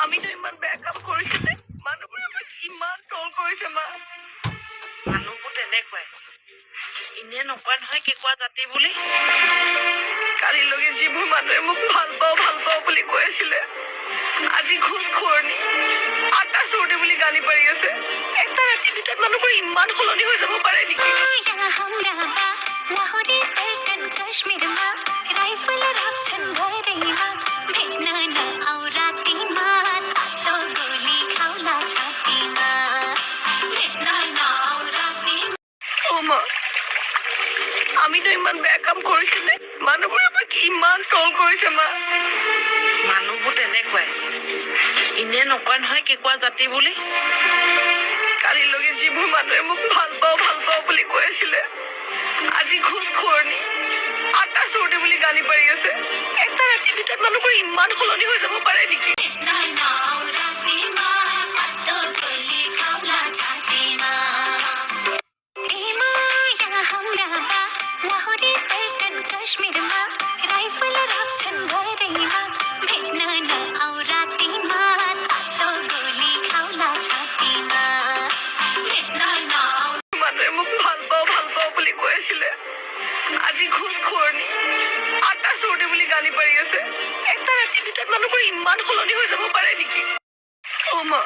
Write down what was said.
আমি তো ইমান বেয়া কাম কৰিছো নে মানুহবোৰে আমাক ইমান ট্ৰল কৰিছে মা মানুহবোৰ তেনেকুৱাই ইনে নকয় নহয় কেকুৱা জাতি বুলি কালিলৈকে যিবোৰ মানুহে মোক ভাল পাওঁ বুলি কৈ আছিলে আজি ঘুষখোৰণী আটা চোৰনি বুলি গালি পাৰি আছে এটা ৰাতিৰ ভিতৰত মানুহবোৰ ইমান সলনি হৈ যাব পাৰে নেকি আমি তো ইমান বেয়া কাম কৰিছো নে মানুহবোৰে আমাক ইমান ট্ৰল কৰিছে মা মানুহবোৰ তেনেকুৱাই ইনে নকয় নহয় কেকুৱা জাতি বুলি কালিলৈকে যিবোৰ মানুহে মোক ভাল পাওঁ বুলি কৈ আছিলে আজি ঘুষখোৰণী আটা চোৰনি বুলি গালি পাৰি আছে এটা ৰাতিৰ ভিতৰত মানুহবোৰ ইমান সলনি হৈ যাব পাৰে নেকি মানুহে মোক ভাল পাওঁ বুলি কৈ আছিলে আজি ঘুষখোৰণী আটা চোৰনি বুলি গালি পাৰি আছে এটা ৰাতিৰ ভিতৰত মানুহবোৰ ইমান সলনি হৈ যাব পাৰে নেকি মা